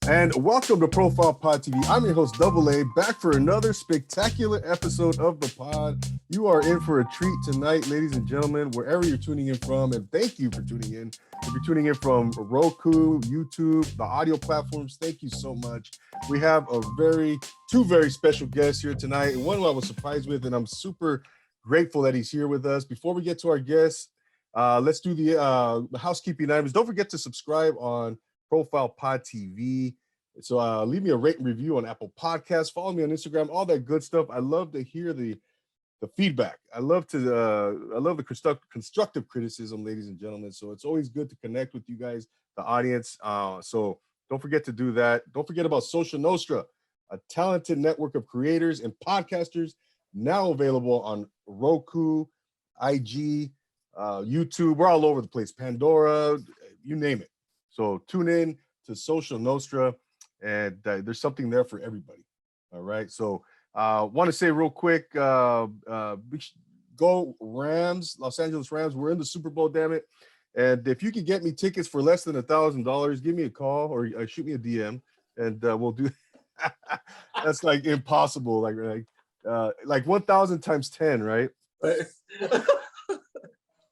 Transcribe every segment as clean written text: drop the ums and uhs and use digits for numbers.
And welcome to Profile Pod TV. I'm your host, Double A, back for another spectacular episode of the pod. You are in for a treat tonight, ladies and gentlemen, wherever you're tuning in from. And thank you for tuning in. If you're tuning in from Roku, YouTube, the audio platforms, thank you so much. We have two very special guests here tonight. And one I was surprised with, and I'm super grateful that he's here with us. Before we get to our guests, let's do the housekeeping items. Don't forget to subscribe on Profile Pod TV. So leave me a rate and review on Apple Podcasts. Follow me on Instagram, all that good stuff. I love to hear the feedback. I love the constructive criticism, ladies and gentlemen. So it's always good to connect with you guys, the audience. So don't forget to do that. Don't forget about Social Nostra, a talented network of creators and podcasters now available on Roku, IG, YouTube. We're all over the place. Pandora, you name it. So tune in to Social Nostra, and there's something there for everybody. All right. So want to say real quick, go Rams, Los Angeles Rams. We're in the Super Bowl, damn it. And if you can get me tickets for less than $1,000, give me a call or shoot me a DM, and we'll do. That's like impossible. Like 1,000 times 10, right?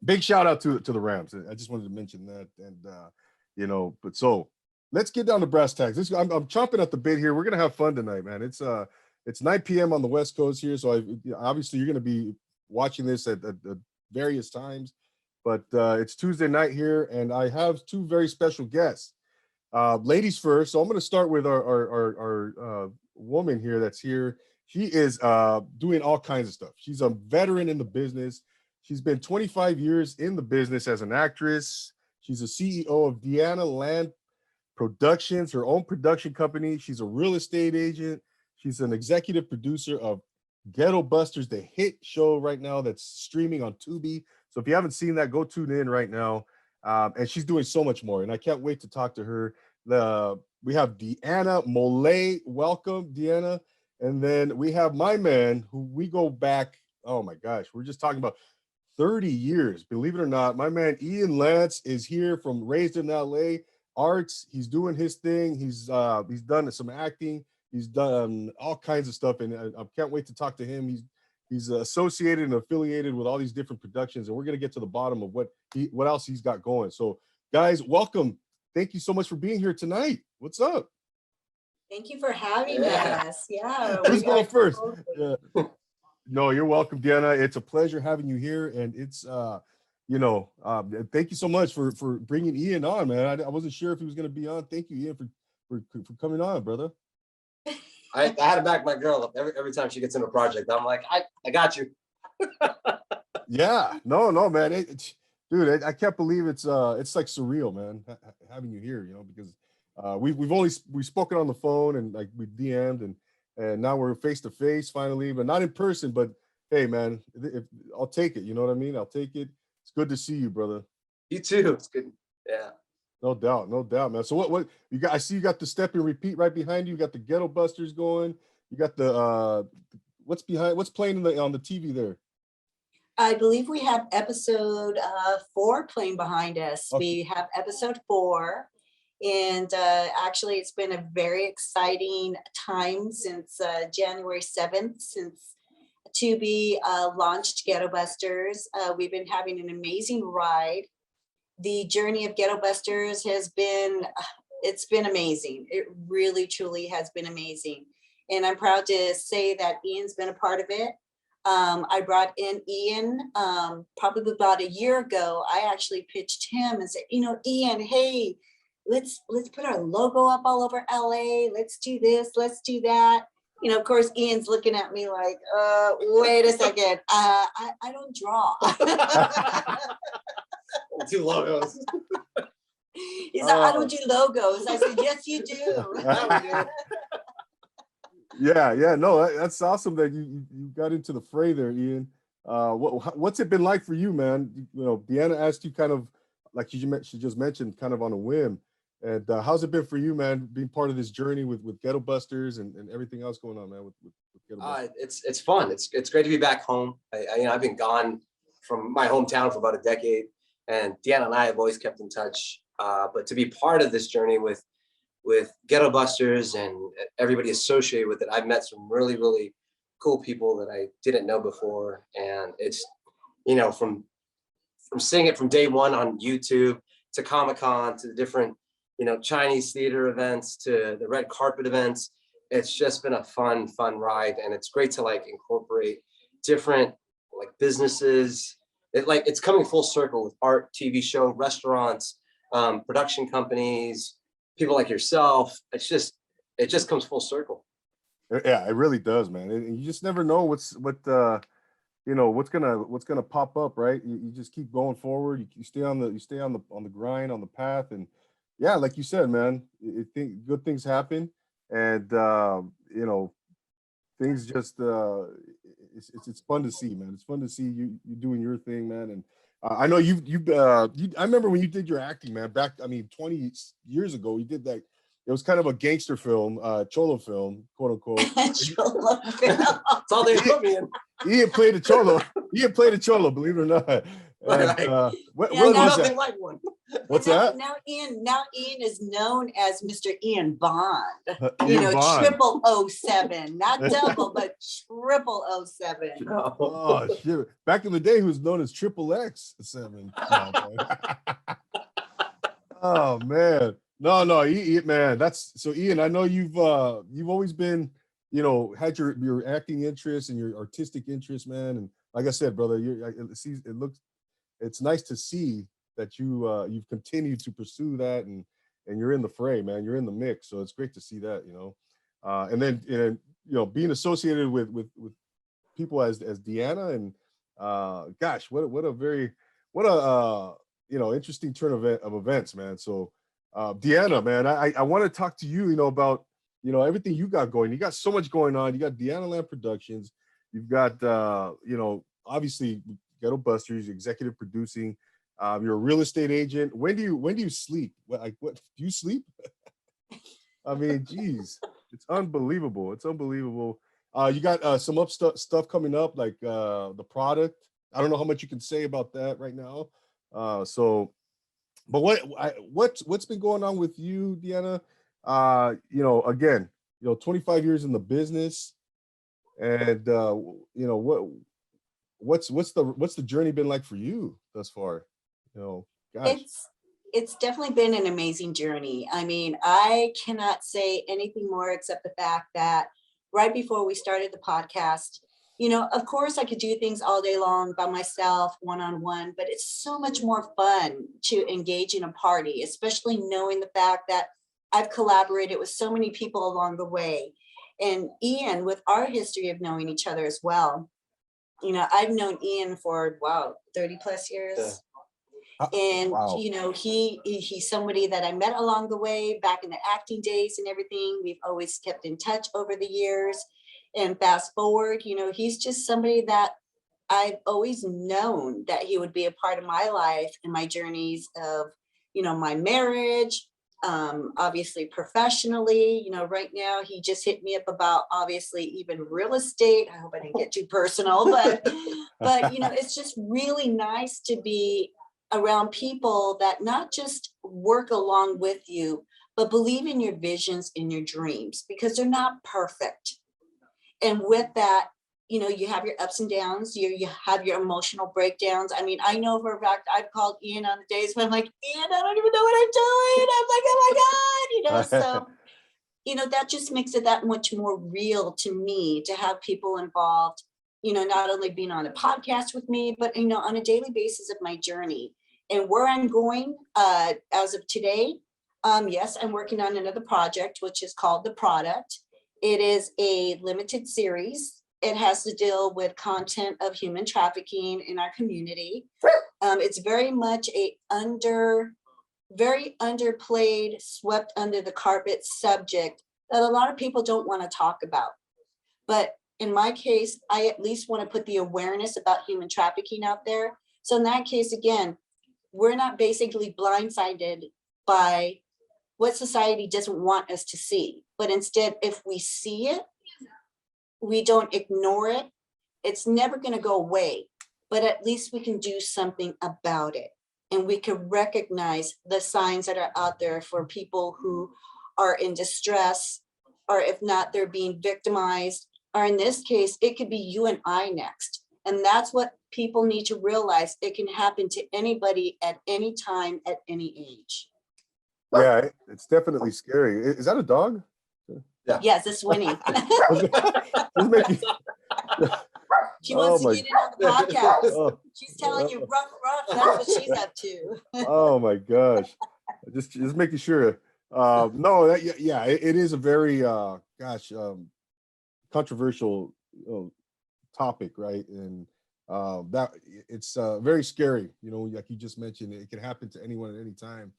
Big shout out to the Rams. I just wanted to mention that, and but so let's get down to brass tacks. I'm chomping at the bit here. We're gonna have fun tonight, man. It's 9 p.m. on the West Coast here, so obviously you're gonna be watching this at various times, but it's Tuesday night here, and I have two very special guests. Ladies first, so I'm gonna start with our woman here that's here. She is doing all kinds of stuff. She's a veteran in the business. She's been 25 years in the business as an actress. She's a CEO of Deana Molle Productions, her own production company. She's a real estate agent. She's an executive producer of Ghettobusters, the hit show right now that's streaming on Tubi. So if you haven't seen that, go tune in right now. And she's doing so much more, and I can't wait to talk to her. We have Deana Molle. Welcome, Deana. And then we have my man, who we go back, oh my gosh, we're just talking about 30 years, believe it or not. My man Ian Lantz is here from Raised in LA Arts. He's doing his thing. He's done some acting. He's done all kinds of stuff, and I can't wait to talk to him. He's associated and affiliated with all these different productions, and we're gonna get to the bottom of what else he's got going. So, guys, welcome. Thank you so much for being here tonight. What's up? Thank you for having us. Yeah. Who's going first? Yeah. No, you're welcome, Deana. It's a pleasure having you here, and it's thank you so much for bringing Ian on, man. I wasn't sure if he was going to be on. Thank you, Ian, for coming on, brother. I had to back my girl up every time she gets in a project. I'm like, I got you. Yeah, no, man, dude, I can't believe it's like surreal, man, having you here. Because we've spoken on the phone and like we DM'd and now we're face to face finally, but not in person. But hey, man, I'll take it. You know what I mean? I'll take it. It's good to see you, brother. You too. It's good. Yeah. No doubt, man. So what you got? I see you got the step and repeat right behind you. You got the Ghettobusters going. You got the what's playing on the TV there? I believe we have episode 4 playing behind us. Okay. We have episode 4. And actually, it's been a very exciting time since January 7th, since Tubi launched Ghettobusters. We've been having an amazing ride. The journey of Ghettobusters it's been amazing. It really, truly has been amazing. And I'm proud to say that Ian's been a part of it. I brought in Ian probably about a year ago. I actually pitched him and said, Ian, hey, let's put our logo up all over LA. Let's do this. Let's do that. Of course, Ian's looking at me like, wait a second. I don't draw. 2 logos. He's like, I don't do logos. I said, yes, you do. Yeah. No, that's awesome that you got into the fray there, Ian. What's it been like for you, man? Deana asked you kind of, like she just mentioned, kind of on a whim. And how's it been for you, man, being part of this journey with Ghettobusters and everything else going on, man, with Ghettobusters? It's fun. It's great to be back home. I've been gone from my hometown for about a decade, and Deana and I have always kept in touch. But to be part of this journey with with Ghettobusters and everybody associated with it. I've met some really, really cool people that I didn't know before. And it's, you know, from seeing it from day one on YouTube to Comic-Con to the different, you know, Chinese theater events to the red carpet events. It's just been a fun ride. And it's great to like incorporate different like businesses. It's coming full circle with art, TV show, restaurants, production companies, people like yourself. It just comes full circle. Yeah, it really does, man. And you just never know what's gonna pop up, right? You just keep going forward. You stay on the grind, on the path, and yeah, like you said, man, good things happen, and things just it's fun to see, man. It's fun to see you doing your thing, man. And I know I remember when you did your acting, man, back 20 years ago. You did that. It was kind of a gangster film, cholo film, quote unquote. Cholo film. That's all they put me in. He had played a cholo. Believe it or not. And, what was nothing that? like one. What's that? Now Ian is known as Mr. Ian Bond. Ian Bond. 007, not double, but 007. Oh shit! Back in the day, he was known as XXX7. Oh man, no, man. That's so, Ian. I know you've always been, had your acting interests and your artistic interests, man. And like I said, brother, it's nice to see that you've continued to pursue that, and you're in the fray, man. You're in the mix, so it's great to see that, and then being associated with people as Deana, and gosh, what a interesting turn of events, man. So Deana, man, I want to talk to you, about everything you got going. You got so much going on. You got Deana Land Productions. You've got obviously Ghettobusters, executive producing. You're a real estate agent. When do you sleep? What do you sleep? I mean, geez, it's unbelievable. It's unbelievable. You got some stuff coming up, like the product. I don't know how much you can say about that right now. But what's been going on with you, Deana? Again, 25 years in the business, and what's the journey been like for you thus far? Gosh. It's definitely been an amazing journey. I mean, I cannot say anything more except the fact that right before we started the podcast, of course I could do things all day long by myself, one-on-one, but it's so much more fun to engage in a party, especially knowing the fact that I've collaborated with so many people along the way. And Ian, with our history of knowing each other as well, I've known Ian for 30 plus years. Yeah. And wow. He's somebody that I met along the way back in the acting days and everything. We've always kept in touch over the years. And fast forward, he's just somebody that I've always known that he would be a part of my life and my journeys of, my marriage, obviously professionally. Right now he just hit me up about obviously even real estate. I hope I didn't get too personal, but it's just really nice to be around people that not just work along with you, but believe in your visions and your dreams, because they're not perfect. And with that, you have your ups and downs, you have your emotional breakdowns. I mean, I know for a fact I've called Ian on the days when I'm like, Ian, I don't even know what I'm doing. I'm like, oh my God, so, that just makes it that much more real to me to have people involved, not only being on a podcast with me, but, on a daily basis of my journey and where I'm going as of today. Yes, I'm working on another project, which is called The Product. It is a limited series. It has to deal with content of human trafficking in our community. It's very much very underplayed, swept under the carpet subject that a lot of people don't want to talk about. But in my case, I at least want to put the awareness about human trafficking out there. So in that case, again, we're not basically blindsided by what society doesn't want us to see. But instead, if we see it, we don't ignore it. It's never going to go away, but at least we can do something about it. And we can recognize the signs that are out there for people who are in distress, or if not, they're being victimized, or in this case, it could be you and I next. And that's what people need to realize. It can happen to anybody at any time, at any age. Yeah, it's definitely scary. Is that a dog? Yeah. Yes, it's Winnie. Just making- She wants Oh to get in on the podcast. oh, She's telling you rough, that's what she's up to. oh my gosh. Just making sure. No, yeah, it is a very controversial topic, right? And that it's very scary, you know, like you just mentioned, it can happen to anyone at any time.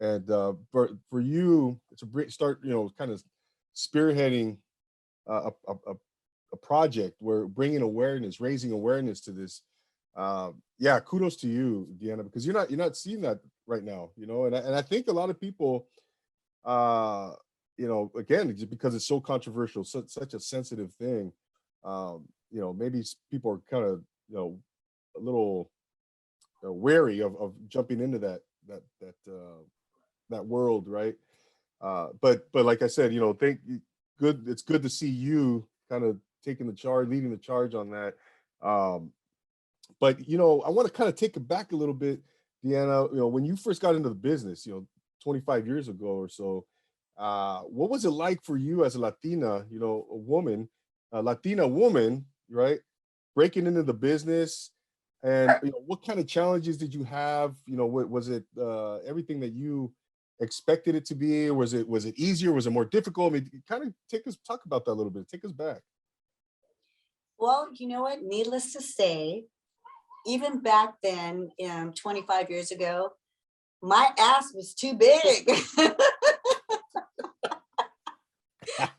And for you to start, you know, kind of spearheading a project where bringing awareness, raising awareness to this, yeah, kudos to you, Deana, because you're not seeing that right now, you know. And I think a lot of people, you know, again, just because it's so controversial, such a sensitive thing, you know, maybe people are kind of, you know, a little wary of jumping into that world, right? But like I said, you know, it's good to see you kind of taking the charge, leading the charge on that. But you know, I want to kind of take it back a little bit, Deana. You know, when you first got into the business, you know, 25 years ago or so, what was it like for you as a Latina, you know, Latina woman, right, breaking into the business? And you know, what kind of challenges did you have? You know, was it everything that you expected it to be? Was it easier? Was it more difficult? I mean, kind of talk about that a little bit. Take us back. Well, you know what? Needless to say, even back then, 25 years ago, my ass was too big.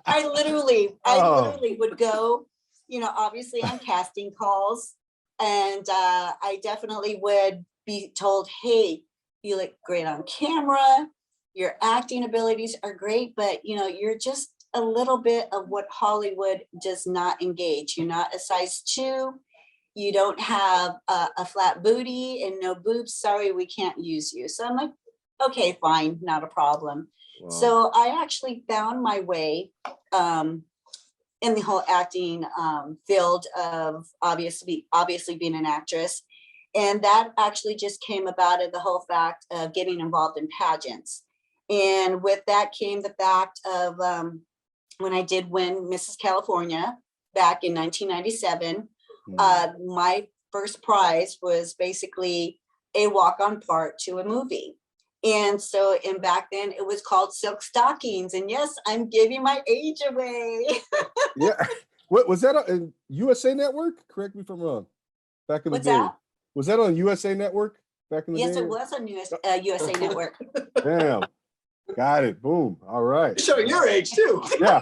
I literally would go, you know, obviously on casting calls, and I definitely would be told, hey, you look great on camera, your acting abilities are great, but you know, you're just a little bit of what Hollywood does not engage. You're not a size 2. You don't have a flat booty and no boobs. Sorry, we can't use you. So I'm like, okay, fine, not a problem. Wow. So I actually found my way in the whole acting field of obviously being an actress. And that actually just came about of the whole fact of getting involved in pageants. And with that came the fact of when I did win Mrs. California back in 1997, my first prize was basically a walk-on part to a movie. And so, and back then it was called Silk Stockings. And yes, I'm giving my age away. Yeah. What was that on USA Network? Correct me if I'm wrong. Back in the What's day. that? Was that on USA Network back in the day? Yes, it was on USA Network. Damn. Got it. Boom. All right. Showing your age too. Yeah.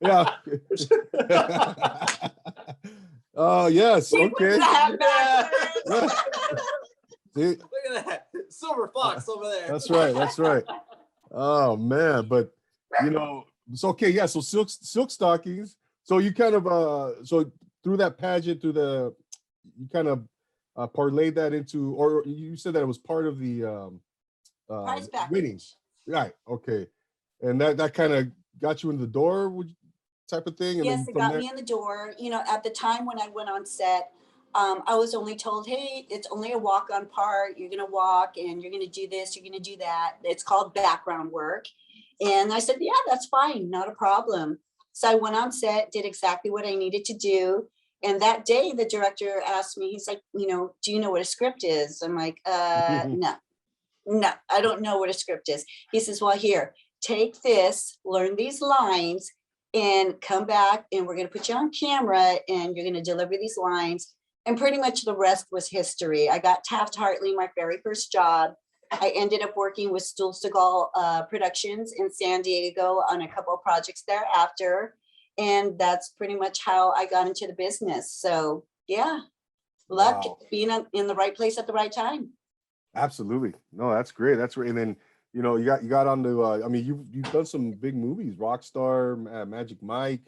Yeah. Oh, yes. She put Okay. the hat Yeah. backwards. See, Look at that silver fox over there. that's right. That's right. Oh man, but you know, it's okay. Yeah. So silk stockings. So you kind of so through that pageant, you kind of parlayed that into, or you said that it was part of the Prize package. winnings. Right. Okay. And that kind of got you in the door, type of thing. And Yes, then it got me in the door. You know, at the time when I went on set, I was only told, hey, it's only a walk-on part. You're going to walk and you're going to do this, you're going to do that. It's called background work. And I said, yeah, that's fine. Not a problem. So I went on set, did exactly what I needed to do. And that day, the director asked me, he's like, you know, do you know what a script is? I'm like, no, I don't know what a script is. He says, well, here, take this, learn these lines, and come back and we're going to put you on camera and you're going to deliver these lines. And pretty much the rest was history. I got Taft-Hartley, my very first job. I ended up working with Stool Seagal Productions in San Diego on a couple of projects thereafter. And that's pretty much how I got into the business. So yeah, luck, Wow. being in the right place at the right time. Absolutely. No, that's great. That's great. And then, you know, you got onto, I mean, you've done some big movies, Rockstar, Magic Mike.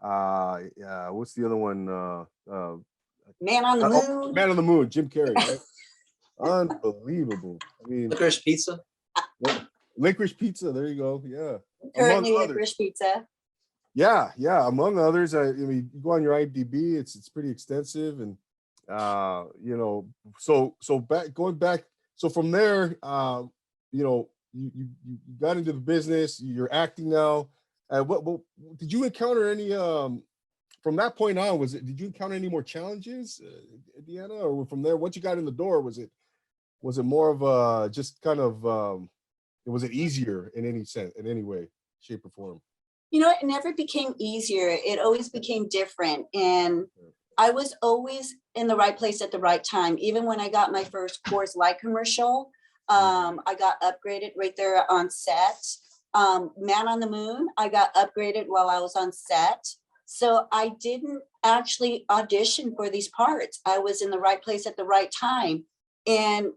What's the other one? Man on the Moon. Man on the Moon, Jim Carrey, right? Unbelievable. I mean, Licorice Pizza. Licorice Pizza. There you go. Yeah. Currently Among others. Licorice Pizza. Yeah, among others. I mean, you go on your IMDb, it's pretty extensive, and you know, so going back, so from there, you know, you got into the business, you're acting now. What did you encounter any from that point on? Did you encounter any more challenges, Deana, or from there, once you got in the door, was it more of a just kind of was it easier in any sense, in any way, shape, or form? You know, it never became easier. It always became different. And I was always in the right place at the right time. Even when I got my first Coors Light commercial, I got upgraded right there on set. Man on the Moon, I got upgraded while I was on set. So I didn't actually audition for these parts. I was in the right place at the right time. And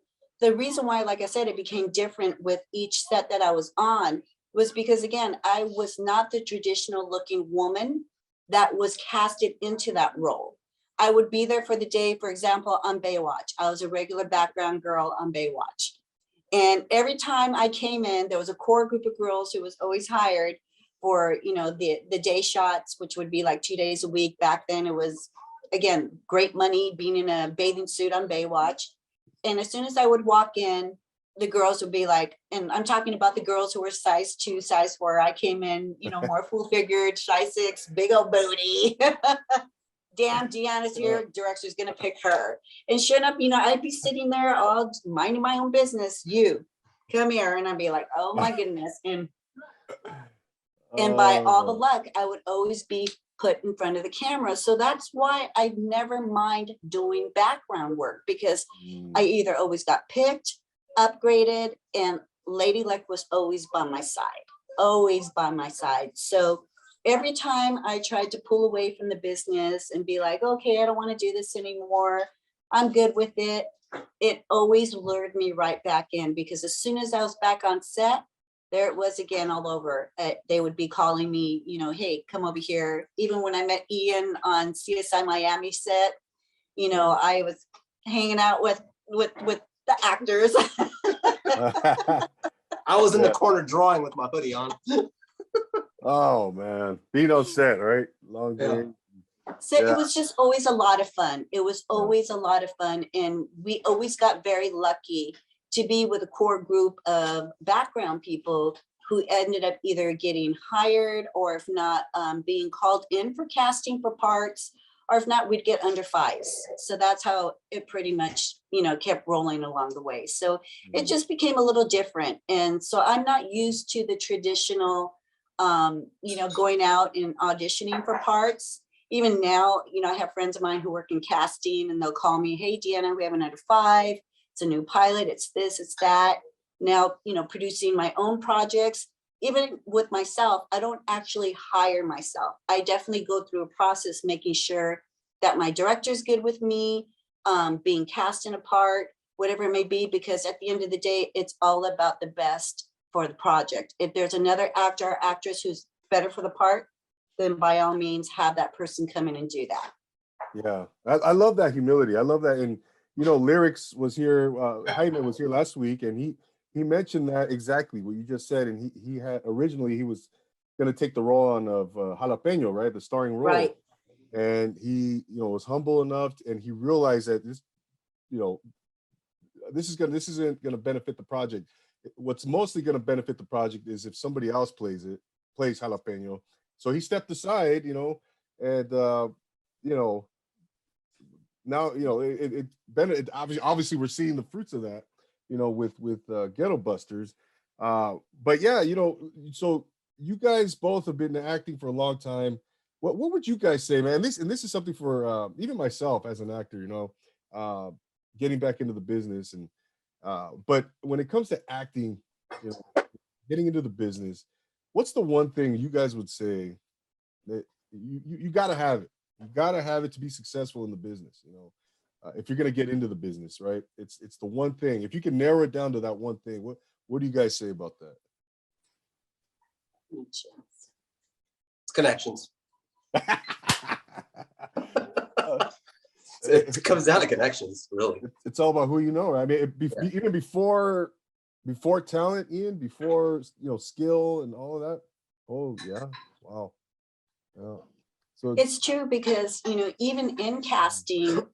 the reason why, like I said, it became different with each set that I was on was because, again, I was not the traditional looking woman that was casted into that role. I would be there for the day, for example, on Baywatch. I was a regular background girl on Baywatch. And every time I came in, there was a core group of girls who was always hired for, you know, the day shots, which would be like 2 days a week. Back then it was, again, great money being in a bathing suit on Baywatch. And as soon as I would walk in, the girls would be like, and I'm talking about the girls who were size 2, size 4. I came in, you know, more full figured, size 6, big old booty. Damn, Deanna's here, director's gonna pick her. And sure enough, you know, I'd be sitting there all minding my own business. You come here, and I'd be like, oh my goodness. And by all the luck, I would always be put in front of the camera. So that's why I never mind doing background work, because I either always got picked, upgraded, and Lady Luck was always by my side, always by my side. So every time I tried to pull away from the business and be like, okay, I don't want to do this anymore, I'm good with it, it always lured me right back in, because as soon as I was back on set, there it was again all over. They would be calling me, you know, hey, come over here. Even when I met Ian on CSI Miami set, you know, I was hanging out with the actors. I was in the corner drawing with my hoodie on. Oh man, being on set, right? Long day. So it was just always a lot of fun. It was always a lot of fun. And we always got very lucky to be with a core group of background people who ended up either getting hired, or if not, being called in for casting for parts, or if not, we'd get under fives. So that's how it pretty much, you know, kept rolling along the way. So it just became a little different. And so I'm not used to the traditional, you know, going out and auditioning for parts. Even now, you know, I have friends of mine who work in casting, and they'll call me, hey, Deana, we have an under 5. It's a new pilot. It's this, it's that. Now, you know, producing my own projects, even with myself, I don't actually hire myself. I definitely go through a process, making sure that my director's good with me, being cast in a part, whatever it may be, because at the end of the day, it's all about the best for the project. If there's another actor or actress who's better for the part, then by all means, have that person come in and do that. Yeah, I love that humility. I love that. And you know, Lyrics was here, Hyman was here last week, and he mentioned that exactly what you just said. And he had originally, he was going to take the role on of Jalapeno, right, the starring role. Right. And he, you know, was humble enough, and he realized that this, you know, this isn't going to benefit the project. What's mostly going to benefit the project is if somebody else plays Jalapeno. So he stepped aside, you know, and you know, now, you know, it obviously we're seeing the fruits of that, you know, with Ghettobusters. But yeah, you know, so you guys both have been acting for a long time. What would you guys say, man? This is something for even myself as an actor, you know, getting back into the business, and but when it comes to acting, you know, getting into the business, what's the one thing you guys would say that you got to have it? You got to have it to be successful in the business, you know, if you're going to get into the business, right? It's the one thing. If you can narrow it down to that one thing, what do you guys say about that? It's connections. It comes down to connections, really. It's all about who you know. I mean, even before before talent, Ian, before skill and all of that. Oh yeah, wow. Yeah. So It's true because, even in casting,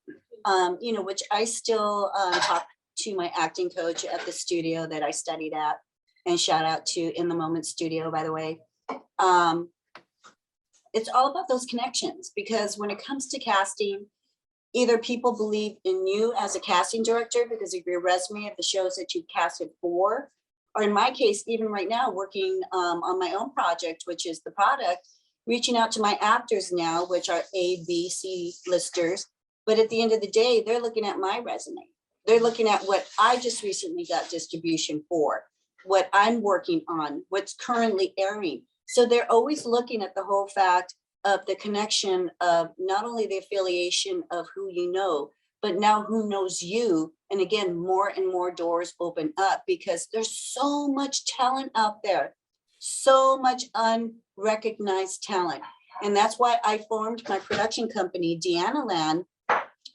which I still talk to my acting coach at the studio that I studied at, and shout out to In the Moment Studio, by the way. It's all about those connections, because when it comes to casting, either people believe in you as a casting director because of your resume of the shows that you've casted for, or in my case, even right now, working on my own project, which is the product, reaching out to my actors now, which are A, B, C listers. But at the end of the day, they're looking at my resume. They're looking at what I just recently got distribution for, what I'm working on, what's currently airing. So they're always looking at the whole fact of the connection of not only the affiliation of who you know, but now who knows you. And again, more and more doors open up because there's so much talent out there, so much unrecognized talent. And that's why I formed my production company, Deana Land,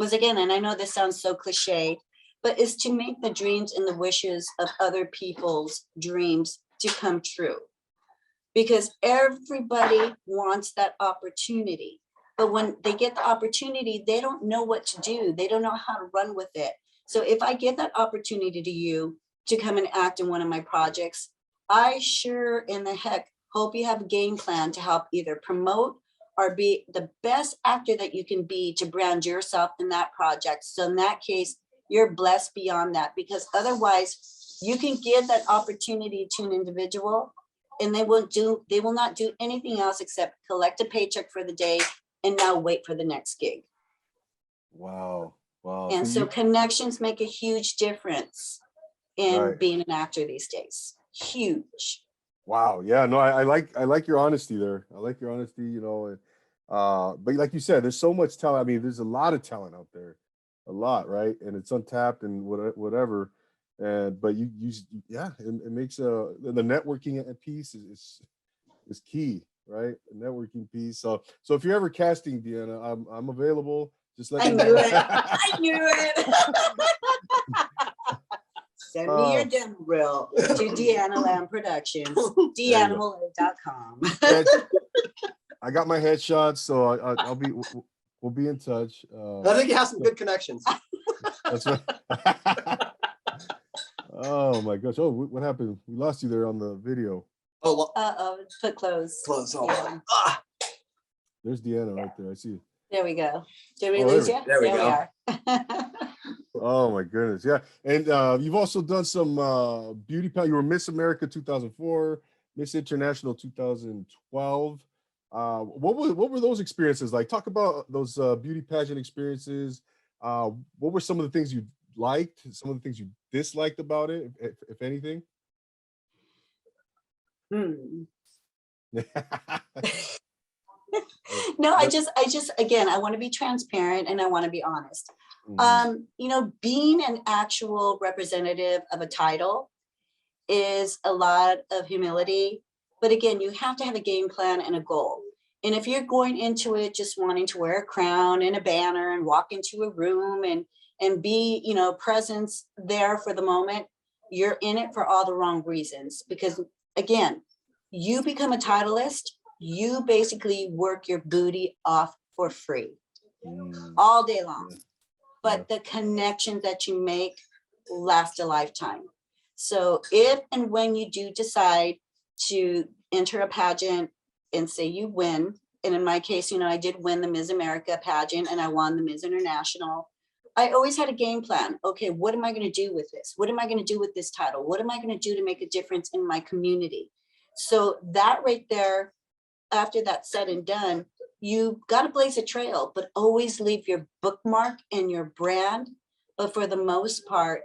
was again, and I know this sounds so cliche, but is to make the dreams and the wishes of other people's dreams to come true. Because everybody wants that opportunity. But when they get the opportunity, they don't know what to do. They don't know how to run with it. So if I give that opportunity to you to come and act in one of my projects, I sure in the heck hope you have a game plan to help either promote or be the best actor that you can be to brand yourself in that project. So in that case, you're blessed beyond that, because otherwise you can give that opportunity to an individual and they will not do anything else except collect a paycheck for the day and now wait for the next gig. wow. And so connections make a huge difference in being an actor these days. Huge. Wow. Yeah, no, I like your honesty there. I like your honesty, but like you said, there's so much talent. I mean, there's a lot of talent out there, a lot, right? And it's untapped and whatever. And but you yeah, it makes the networking piece is key, right? The networking piece. So if you're ever casting, Deana, I'm available. Just let me know. I knew it. Send me your demo reel to Deana Land Productions, DeanaMolle.com. I got my headshots, so we'll be in touch. I think you have some good connections. That's right. Oh my gosh! Oh, what happened? We lost you there on the video. Oh, put close. Close. Yeah. There's Deana right there. I see you. There we go. Did we lose you? There we go. We are. Oh my goodness, yeah. And you've also done some beauty pageant. You were Miss America 2004, Miss International 2012. What were those experiences like? Talk about those beauty pageant experiences. What were some of the things you liked? Some of the things you disliked about it, if anything? No, I just again, I want to be transparent and I want to be honest. Being an actual representative of a title is a lot of humility, but again, you have to have a game plan and a goal. And if you're going into it just wanting to wear a crown and a banner and walk into a room and be, presence there for the moment, you're in it for all the wrong reasons. Because again, you become a titleist, you basically work your booty off for free all day long. But the connections that you make last a lifetime. So if and when you do decide to enter a pageant and say you win, and in my case, I did win the Miss America pageant and I won the Miss International, I always had a game plan. Okay, what am I going to do with this? What am I going to do with this title? What am I going to do to make a difference in my community? So that right there, after that's said and done, you got to blaze a trail, but always leave your bookmark and your brand. But for the most part,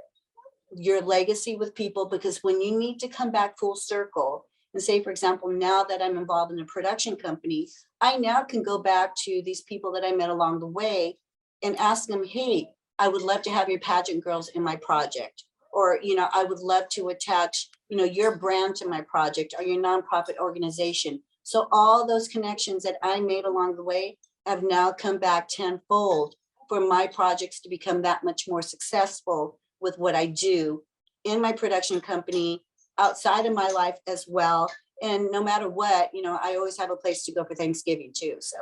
your legacy with people, because when you need to come back full circle and say, for example, now that I'm involved in a production company, I now can go back to these people that I met along the way and ask them, hey, I would love to have your pageant girls in my project. Or, I would love to attach, your brand to my project or your nonprofit organization. So all those connections that I made along the way have now come back tenfold for my projects to become that much more successful with what I do in my production company, outside of my life as well. And no matter what, you know, I always have a place to go for Thanksgiving too. So,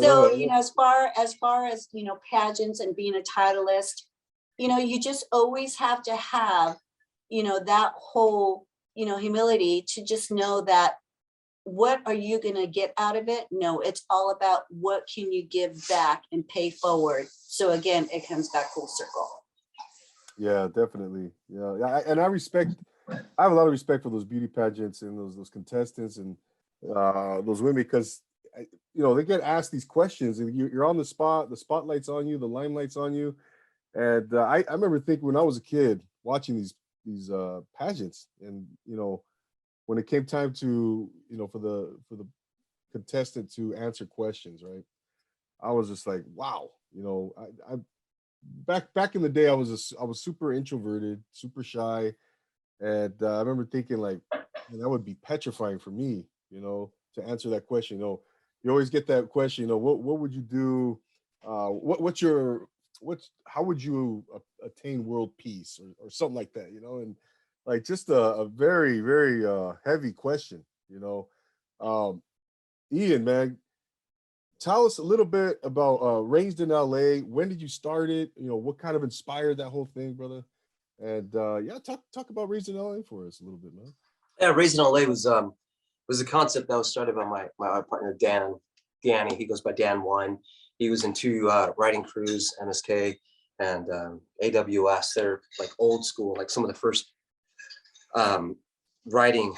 so, you know, as far as, you know, pageants and being a titleist, you know, you just always have to have, you know, that whole, you know, humility to just know that what are you going to get out of it? No, it's all about what can you give back and pay forward. So again, it comes back full circle. Yeah, definitely. Yeah, and I have a lot of respect for those beauty pageants and those contestants and those women, because you know, they get asked these questions and you're on the spot, the spotlight's on you, the limelight's on you. And I remember thinking when I was a kid watching these pageants, and you know, when it came time to, you know, for the contestant to answer questions, right? I was just like, wow, you know, I back in the day, I was super introverted, super shy, and I remember thinking like, man, that would be petrifying for me, you know, to answer that question. You know, you always get that question, you know, what would you do? How would you attain world peace, or something like that, you know? And like just a very, very heavy question, you know. Ian, man, tell us a little bit about raised in LA. When did you start it? You know, what kind of inspired that whole thing, brother? And yeah, talk about raised in LA for us a little bit, man. Yeah, Raising LA was a concept that was started by my partner Deana. He goes by Dan One. He was in two writing crews, MSK and AWS. They're like old school, like some of the first writing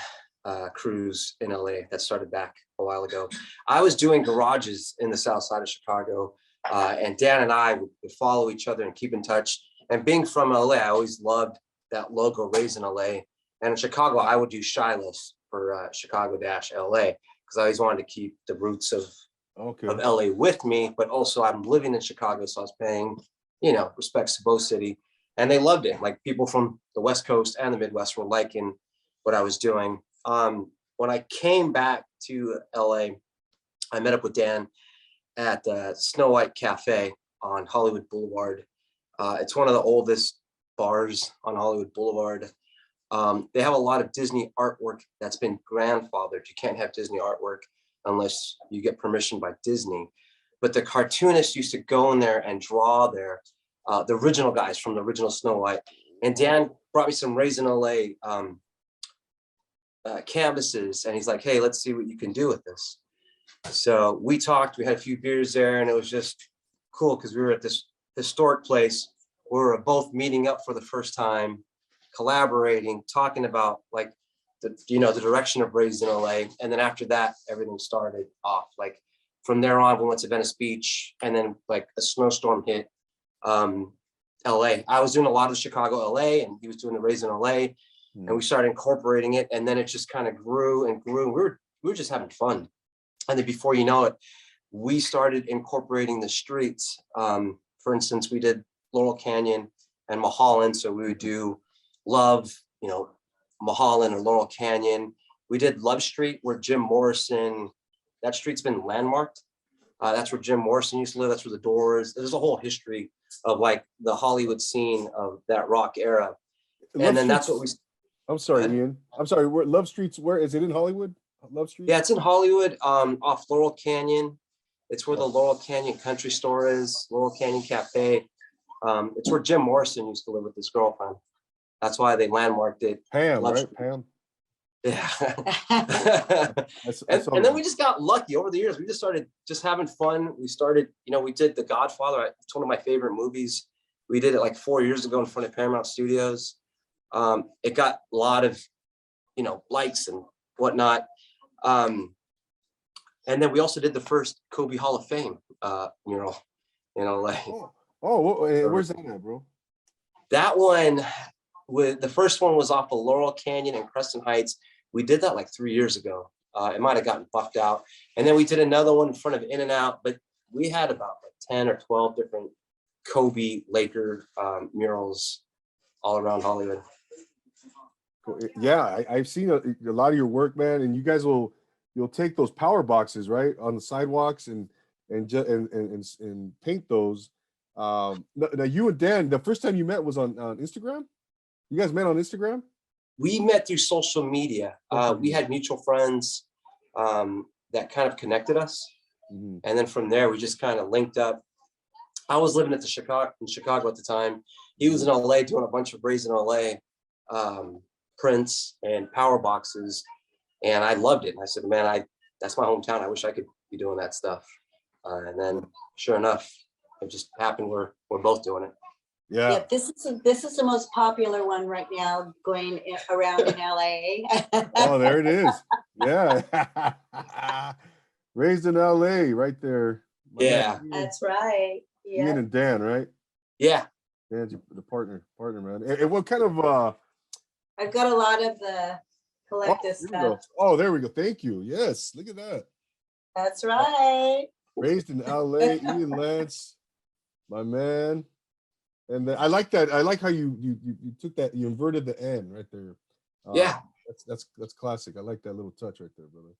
crews in LA that started back a while ago. I was doing garages in the south side of Chicago, and Dan and I would follow each other and keep in touch. And being from LA, I always loved that logo, Raised in LA. And in Chicago, I would do Shyless for Chicago-LA, because I always wanted to keep the roots of LA with me, but also I'm living in Chicago, so I was paying, you know, respects to both city. And they loved it. Like people from the West Coast and the Midwest were liking what I was doing. When I came back to LA, I met up with Dan at Snow White Cafe on Hollywood Boulevard. It's one of the oldest bars on Hollywood Boulevard. They have a lot of Disney artwork that's been grandfathered. You can't have Disney artwork unless you get permission by Disney. But the cartoonists used to go in there and draw there, the original guys from the original Snow White. And Dan brought me some Raised in LA canvases, and he's like, hey, let's see what you can do with this. So we talked, we had a few beers there, and it was just cool because we were at this historic place. We were both meeting up for the first time, collaborating, talking about like the direction of Raised in LA. And then after that, everything started off. Like from there on, we went to Venice Beach, and then like a snowstorm hit LA. I was doing a lot of Chicago, LA, and he was doing the Raised in LA, and we started incorporating it. And then it just kind of grew and grew. We were just having fun. And then before you know it, we started incorporating the streets. For instance, we did Laurel Canyon and Mulholland. So we would do Love, you know, Mulholland or Laurel Canyon. We did Love Street, where Jim Morrison, that street's been landmarked. That's where Jim Morrison used to live. That's where the Doors. There's a whole history of like the Hollywood scene of that rock era. And then that's what we. I'm sorry, Ian. I'm sorry. Where Love Street's? Where is it in Hollywood? Love Street? Yeah, it's in Hollywood, off Laurel Canyon. It's where the Laurel Canyon Country Store is, Laurel Canyon Cafe. It's where Jim Morrison used to live with his girlfriend. That's why they landmarked it. Pam, Love right? Street. Pam. Yeah. and then we just got lucky over the years. We just started just having fun. We started, you know, we did The Godfather. It's one of my favorite movies. We did it like 4 years ago in front of Paramount Studios. It got a lot of, you know, likes and whatnot. And then we also did the first Kobe Hall of Fame mural in LA. Where's that at, bro? That one, the first one was off of Laurel Canyon and Crescent Heights. We did that like 3 years ago. It might have gotten buffed out. And then we did another one in front of In-N-Out, but we had about like 10 or 12 different Kobe Laker murals all around Hollywood. Yeah, I've seen a lot of your work, man, and you guys you'll take those power boxes, right, on the sidewalks and paint those, Now you and Dan, the first time you met was on Instagram. You guys met on Instagram? We met through social media. We had mutual friends that kind of connected us. And then from there, we just kind of linked up. I was living in Chicago at the time. He was in LA doing a bunch of Brazen LA prints and power boxes. And I loved it. And I said, man, that's my hometown. I wish I could be doing that stuff. And then sure enough, it just happened. We're both doing it. Yeah. Yeah, this is the most popular one right now going around in LA. Oh, there it is. Yeah. Raised in LA, right there. Yeah. That's right. Ian Yeah. and Dan, right? Yeah. Dan's the partner, man. And what kind of I've got a lot of the collective here we go. stuff. Oh, there we go. Thank you. Yes, look at that. That's right. Raised in LA, Ian Lantz, my man. And I like that. I like how you took that, you inverted the N right there. Yeah. That's classic. I like that little touch right there, brother.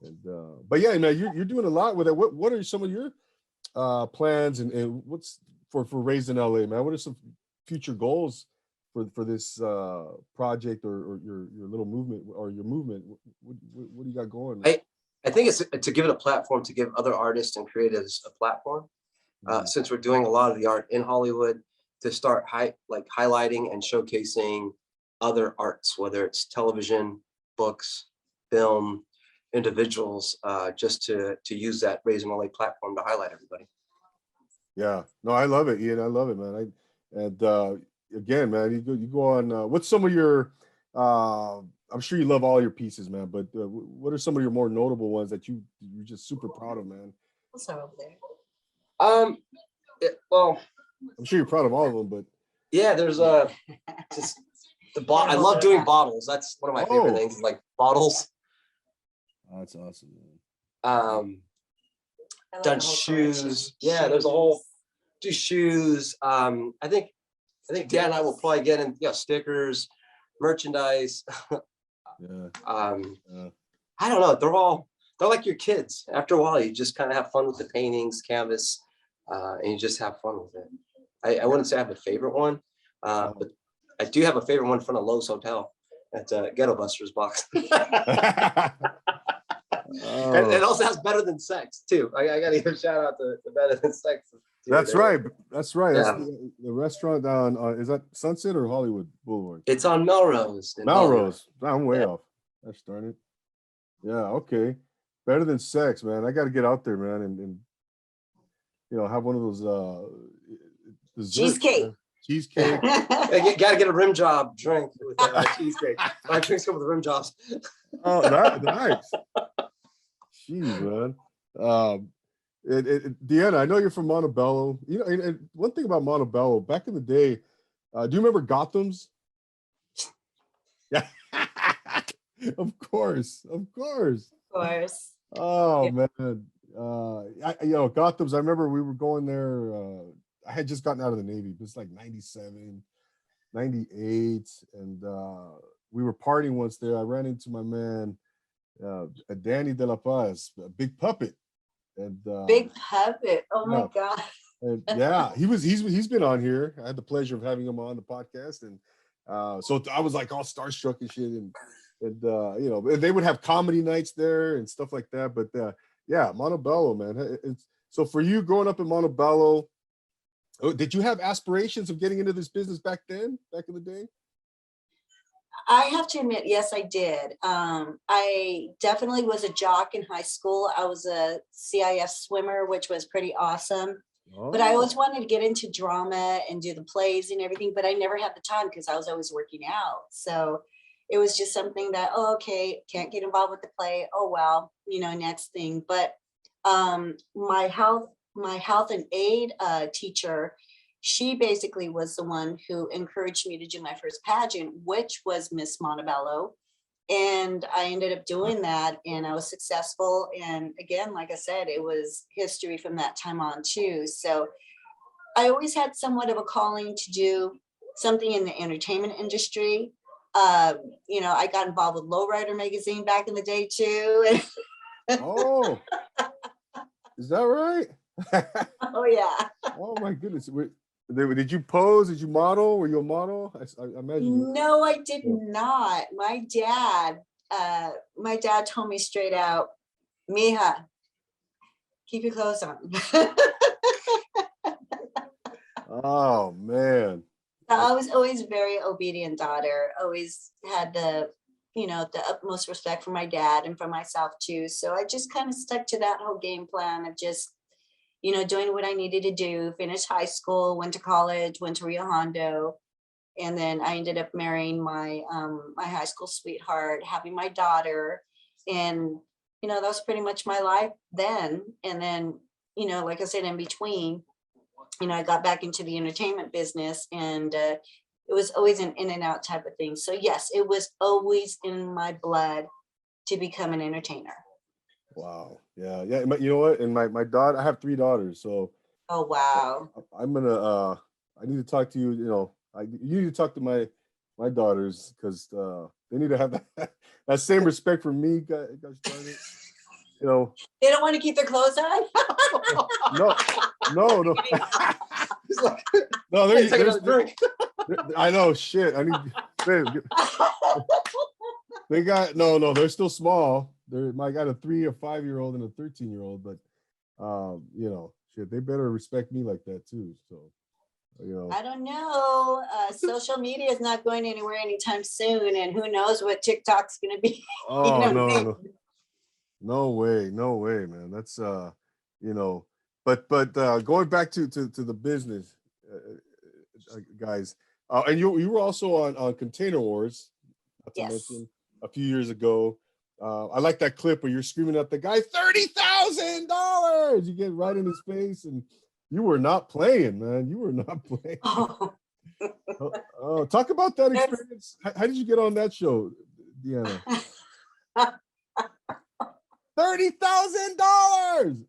And but yeah, man, you're doing a lot with it. What are some of your plans and what's for Raised in LA, man? What are some future goals for this project or your little movement or your movement? What do you got going? I think it's to give it a platform, to give other artists and creatives a platform. Since we're doing a lot of the art in Hollywood, to start highlighting and showcasing other arts, whether it's television, books, film, individuals, just to use that Raised in LA platform to highlight everybody. Yeah, no, I love it, Ian. I love it, man. Again, man, you go on. What's some of your? I'm sure you love all your pieces, man. But what are some of your more notable ones that you're just super proud of, man? What's over there? Well, I'm sure you're proud of all of them, but yeah, there's just I love doing bottles. That's one of my favorite things, is like bottles. Oh, that's awesome, man. Done shoes. Yeah, there's a whole do shoes. I think Dan and I will probably get in, stickers, merchandise. Yeah. I don't know. They're like your kids. After a while, you just kind of have fun with the paintings, canvas, and you just have fun with it. I wouldn't say I have a favorite one, but I do have a favorite one from a Lowe's Hotel. That's a Ghettobusters box. And it also has Better Than Sex too. I got to give a shout out to Better Than Sex. That's right. That's right. Yeah. That's the restaurant down. Is that Sunset or Hollywood Boulevard? It's on Melrose. Melrose. I'm way off. That's darn it. Yeah. Okay. Better Than Sex, man. I got to get out there, man, and have one of those desserts, cheesecake. Man. Cheesecake. You got to get a rim job drink with cheesecake. My drinks come with rim jobs. Oh, nice. Jeez, man. Deana, I know you're from Montebello. And one thing about Montebello, back in the day, do you remember Gotham's? Yeah. Of course. Oh, yeah. Man. Gotham's, I remember we were going there. I had just gotten out of the Navy. It was like 97, 98. And we were partying once there. I ran into my man, Danny De La Paz, a Big Puppet. And Big Puppet. Oh my God. And yeah, he's been on here. I had the pleasure of having him on the podcast. And so I was like all starstruck and shit. And they would have comedy nights there and stuff like that. But yeah, Montebello, man. So for you growing up in Montebello, did you have aspirations of getting into this business back in the day? I have to admit, yes, I did. I definitely was a jock in high school. I was a CIF swimmer, which was pretty awesome. Oh. But I always wanted to get into drama and do the plays and everything, but I never had the time because I was always working out. So it was just something that, okay, can't get involved with the play. Oh, well, next thing. But my health and aid teacher, she basically was the one who encouraged me to do my first pageant, which was Miss Montebello. And I ended up doing that and I was successful. And again, like I said, it was history from that time on too. So I always had somewhat of a calling to do something in the entertainment industry. I got involved with Lowrider magazine back in the day too. Oh, is that right? Oh yeah. Oh my goodness. Did you pose? Did you model? Were you a model? I imagine you. No, I did Yeah. not. My dad told me straight out, Mija, keep your clothes on. Oh man. I was always very obedient daughter, always had the utmost respect for my dad and for myself too. So I just kind of stuck to that whole game plan of just, doing what I needed to do, finish high school, went to college, went to Rio Hondo. And then I ended up marrying my high school sweetheart, having my daughter. And, that was pretty much my life then. And then, like I said, in between, I got back into the entertainment business, and it was always an in and out type of thing. So yes, it was always in my blood to become an entertainer. Wow. Yeah. Yeah. You know what? And my daughter, I have 3 daughters, so Oh, wow. I'm gonna I need to talk to you, you need to talk to my daughters, because they need to have that same respect for me. Gosh darn it. They don't want to keep their clothes on? No. He's like, No, "Hey, take another drink." I know, shit. I need they got no, they're still small. I got a 3, a 5-year-old, and a 13-year-old, but shit, they better respect me like that too. So, I don't know. Social media is not going anywhere anytime soon, and who knows what TikTok's going to be. oh you know? no. No way, man. That's but going back to the business, guys, and you were also on Container Wars, not to Yes. mention, a few years ago. I like that clip where you're screaming at the guy, $30,000. You get right in his face, and you were not playing, man. You were not playing. Oh, talk about that experience. How did you get on that show, Deanna? $30,000.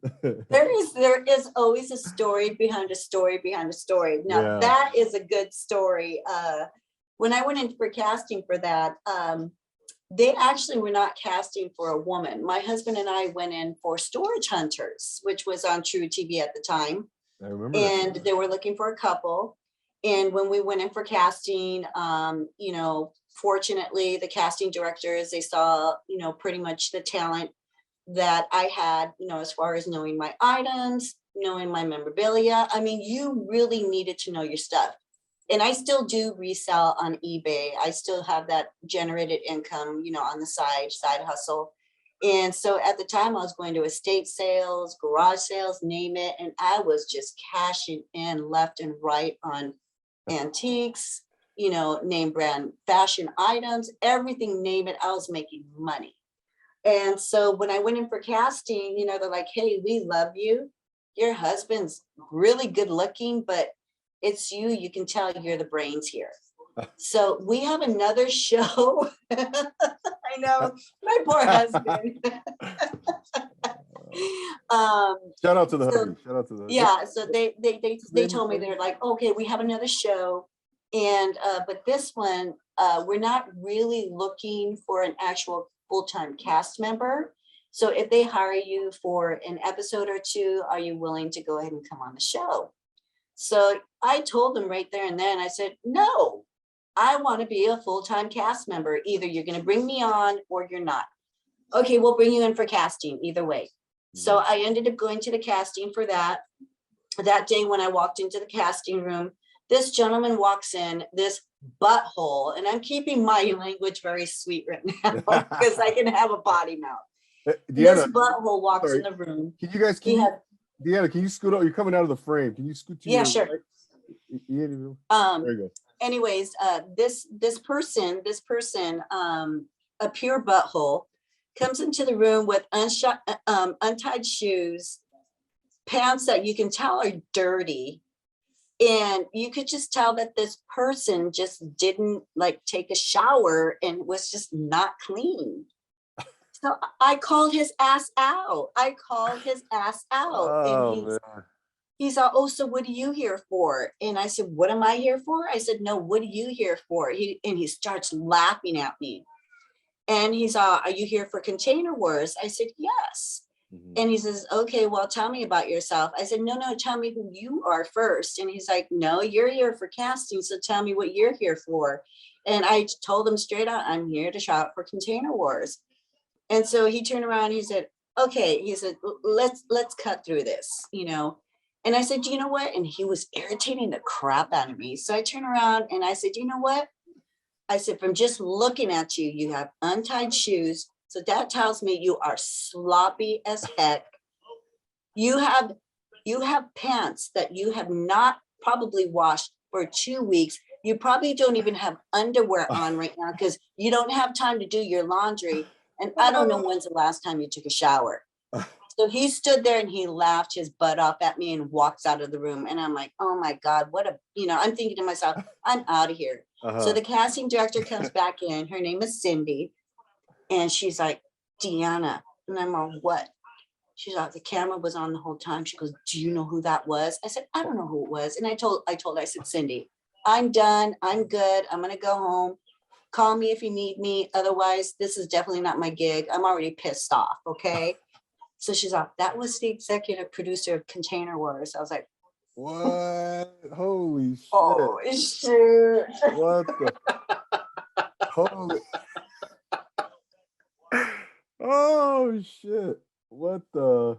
There is always a story behind a story behind a story. Now Yeah. that is a good story. When I went in for casting for that, they actually were not casting for a woman. My husband and I went in for Storage Hunters, which was on True TV at the time. I remember. And they were looking for a couple. And when we went in for casting, fortunately, the casting directors, they saw, pretty much the talent that I had, as far as knowing my items, knowing my memorabilia. I mean, you really needed to know your stuff. And I still do resell on eBay. I still have that generated income, on the side hustle. And so at the time I was going to estate sales, garage sales, name it. And I was just cashing in left and right on antiques, name brand fashion items, everything, name it. I was making money. And so when I went in for casting, they're like, hey, we love you. Your husband's really good looking, but it's you. You can tell you're the brains here. So we have another show. I know, my poor husband. Shout out to the hubby. Shout out to the yeah. So they told me, they're like, okay, we have another show, and but this one we're not really looking for an actual full-time cast member. So if they hire you for an episode or 2, are you willing to go ahead and come on the show? So I told them right there and then, I said, no, I want to be a full-time cast member. Either you're going to bring me on or you're not. Okay, we'll bring you in for casting either way. So I ended up going to the casting for that. That day when I walked into the casting room, this gentleman walks in, this butthole, and I'm keeping my language very sweet right now because I can have a potty mouth. Deanna, this butthole walks in the room. Can you guys, Deanna, can you scoot up? You're coming out of the frame. Can you scoot to Yeah, sure. Right? There you go. Anyways, this person, a pure butthole, comes into the room with untied shoes, pants that you can tell are dirty. And you could just tell that this person just didn't take a shower and was just not clean. So I called his ass out. Oh, and man. he's all, oh, so what are you here for? And I said, what am I here for? I said, no, what are you here for? He starts laughing at me. And he's all, are you here for Container Wars? I said, yes. Mhm. And he says, okay, well, tell me about yourself. I said, no, tell me who you are first. And he's like, no, you're here for casting. So tell me what you're here for. And I told him straight out, I'm here to shout for Container Wars. And so he turned around and he said, okay, he said, let's cut through this, you know. And I said, you know what? And he was irritating the crap out of me. So I turned around and I said, you know what? I said, from just looking at you, you have untied shoes. So that tells me you are sloppy as heck. You have pants that you have not probably washed for 2 weeks. You probably don't even have underwear on right now because you don't have time to do your laundry. And I don't know when's the last time you took a shower. So he stood there and he laughed his butt off at me and walks out of the room. And I'm like, oh my God, what a, you know, I'm thinking to myself, I'm out of here. So the casting director comes back in. Her name is Cindy. And she's like, Deana. And I'm like, what? She's like, the camera was on the whole time. She goes, do you know who that was? I said, I don't know who it was. And I told her, I said, Cindy, I'm done. I'm good. I'm going to go home. Call me if you need me. Otherwise, this is definitely not my gig. I'm already pissed off. Okay. So she's like, that was the executive producer of Container Wars. I was like, What? Holy shit. oh, shoot. What the? Holy. Oh, shit. What the?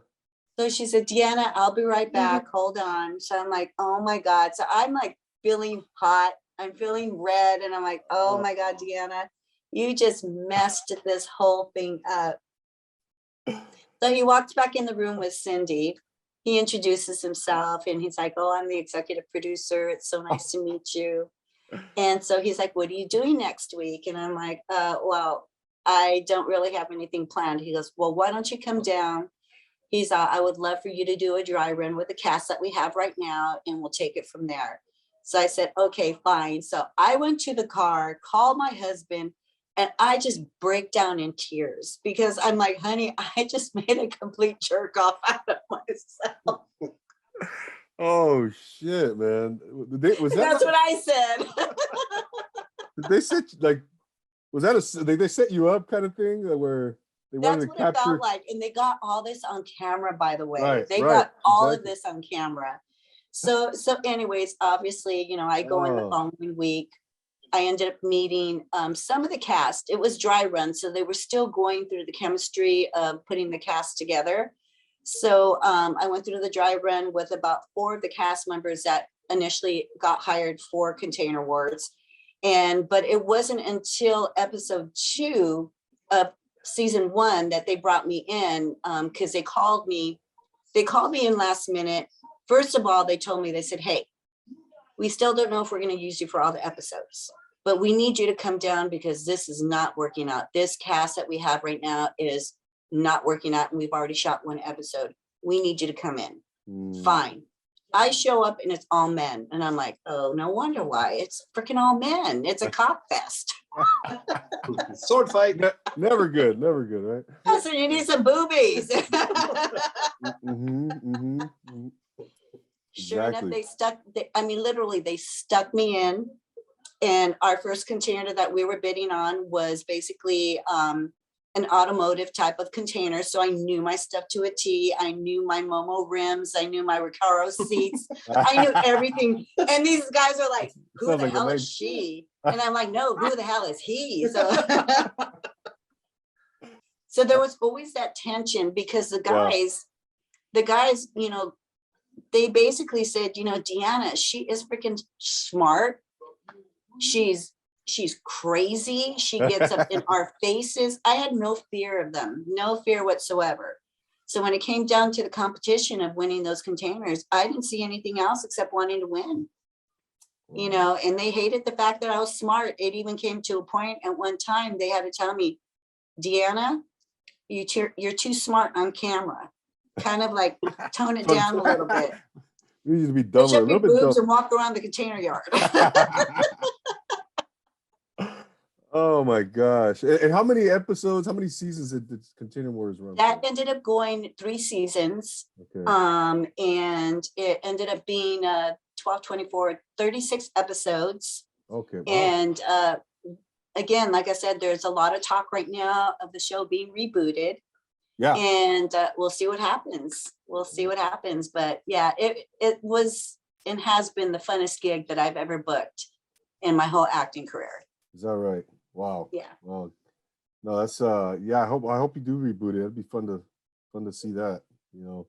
So she said, Deana, I'll be right back. Hold on. So I'm like, oh my God. So I'm like feeling hot. I'm feeling red. And I'm like, oh my God, Deana, you just messed this whole thing up. So he walked back in the room with Cindy. He introduces himself and he's like, oh, I'm the executive producer. It's so nice to meet you. And so he's like, what are you doing next week? And I'm like, well, I don't really have anything planned. He goes, well, why don't you come down? He's, I would love for you to do a dry run with the cast that we have right now, and we'll take it from there. So I said, okay, fine. So I went to the car, called my husband, and I just break down in tears because I'm like, honey, I just made a complete jerk off out of myself. Oh shit, man. Was that That's what I said. did they set like was that a they set you up kind of thing where they wanted That's to what capture? it felt like. And they got all this on camera, by the way. Right, They right, got all of exactly. this on camera. So anyways, obviously, you know, I go in the Oh. following week. I ended up meeting some of the cast. It was dry run, so they were still going through the chemistry of putting the cast together. So I went through the dry run with about 4 of the cast members that initially got hired for Container Wars. But it wasn't until episode 2 of season 1 that they brought me in because they called me in last minute. First of all, they told me, they said, hey, we still don't know if we're going to use you for all the episodes, but we need you to come down because this is not working out. This cast that we have right now is not working out, and we've already shot 1 episode. We need you to come in. Fine. I show up and it's all men. And I'm like, oh, no wonder why. It's freaking all men. It's a cock fest. Sword fight. Never good, right? So you need some boobies. Sure enough, literally they stuck me in. And our first container that we were bidding on was basically an automotive type of container. So I knew my stuff to a T. I knew my Momo rims. I knew my Recaro seats. I knew everything. And these guys are like, who the hell is she? And I'm like, no, who the hell is he? So there was always that tension because the guys, you know, they basically said, you know, Deana, she is freaking smart. She's crazy. She gets up in our faces. I had no fear of them, no fear whatsoever. So when it came down to the competition of winning those containers, I didn't see anything else except wanting to win. You know, and they hated the fact that I was smart. It even came to a point at one time they had to tell me, Deana, you're too smart on camera. Kind of like tone it down a little bit. You need to be dumber, Push up a your little bit boobs dumb. and walk around the container yard. Oh my gosh. And how many episodes, how many seasons did Container Wars run? That for? ended up going 3 seasons. Okay. And it ended up being 12, 24, 36 episodes. Okay. Wow. And again, like I said, there's a lot of talk right now of the show being rebooted. Yeah. And we'll see what happens. We'll see what happens. But yeah, it was and has been the funnest gig that I've ever booked in my whole acting career. Is that right? Wow. Yeah. Well, no, that's yeah. I hope you do reboot it. It'd be fun to see that. You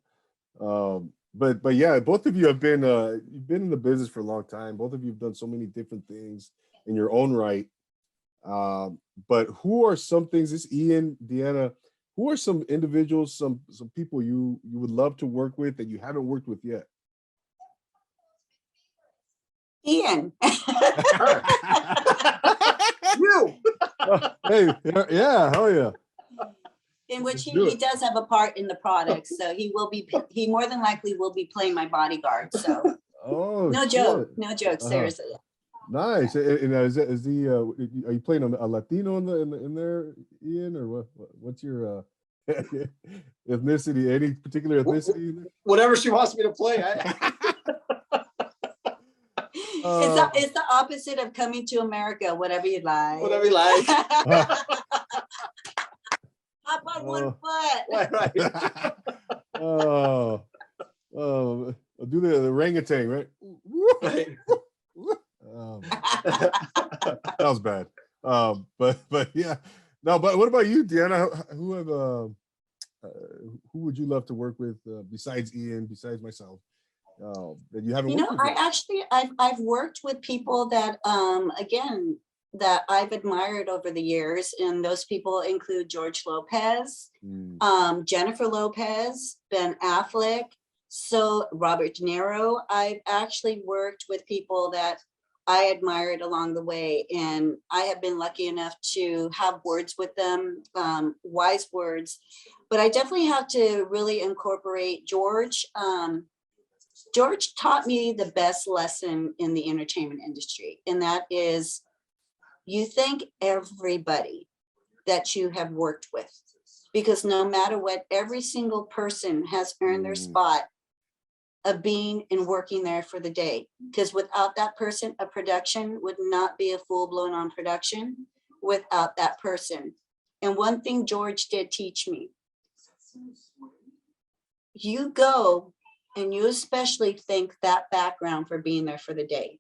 know, but yeah, both of you have been you've been in the business for a long time. Both of you have done so many different things in your own right. But who are some things? This Ian, Deana, who are some individuals, some people you would love to work with that you haven't worked with yet? Ian. You. Hey, yeah, oh yeah. In which Let's do he it. does have a part in the product. So he more than likely will be playing my bodyguard. So Oh, no shit. joke, no joke, Uh-huh. seriously. Nice. And is the are you playing a Latino in there, Ian, or what's your ethnicity? Any particular ethnicity in there? Whatever she wants me to play. It's the opposite of Coming to America, whatever you like. Whatever you like. Hop on one foot. Right. Oh, I'll do the orangutan, right? Right. That was bad. But yeah, no. But what about you, Deana? Who would you love to work with besides Ian, besides myself? That you haven't. You worked know, with I've worked with people that again that I've admired over the years, and those people include George Lopez, Jennifer Lopez, Ben Affleck, so Robert De Niro. I've actually worked with people that I admired along the way, and I have been lucky enough to have words with them, wise words. But I definitely have to really incorporate George. George taught me the best lesson in the entertainment industry, and that is you thank everybody that you have worked with, because no matter what, every single person has earned their spot of being and working there for the day. Because without that person, a production would not be a full-blown on production without that person. And one thing George did teach me, you go and you especially thank that background for being there for the day.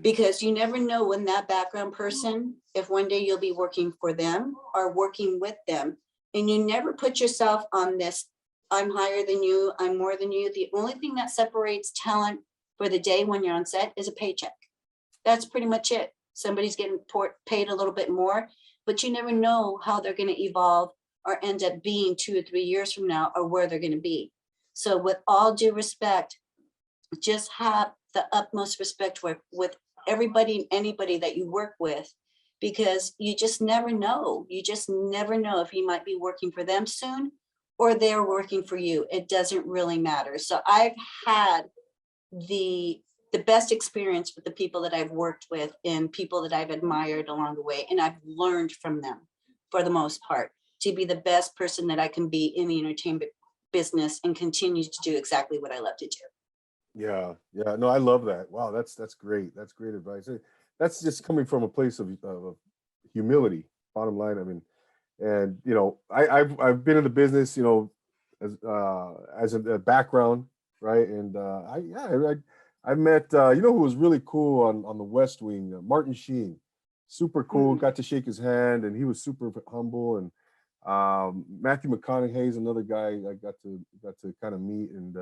Because you never know when that background person, if one day you'll be working for them or working with them, and you never put yourself on this, I'm higher than you, I'm more than you. The only thing that separates talent for the day when you're on set is a paycheck. That's pretty much it. Somebody's getting paid a little bit more, but you never know how they're going to evolve or end up being 2 or 3 years from now, or where they're going to be. So with all due respect, just have the utmost respect with everybody and anybody that you work with, because you just never know. You just never know if you might be working for them soon or they're working for you. It doesn't really matter. So I've had the best experience with the people that I've worked with and people that I've admired along the way. And I've learned from them for the most part to be the best person that I can be in the entertainment business and continue to do exactly what I love to do. Yeah, no, I love that. Wow, that's great. That's great advice. That's just coming from a place of humility. Bottom line, I mean, and you know, I've been in the business, you know, as a background, right? And I met you know who was really cool on the West Wing, Martin Sheen, super cool. Got to shake his hand, and he was super humble. And Matthew McConaughey is another guy I got to kind of meet, and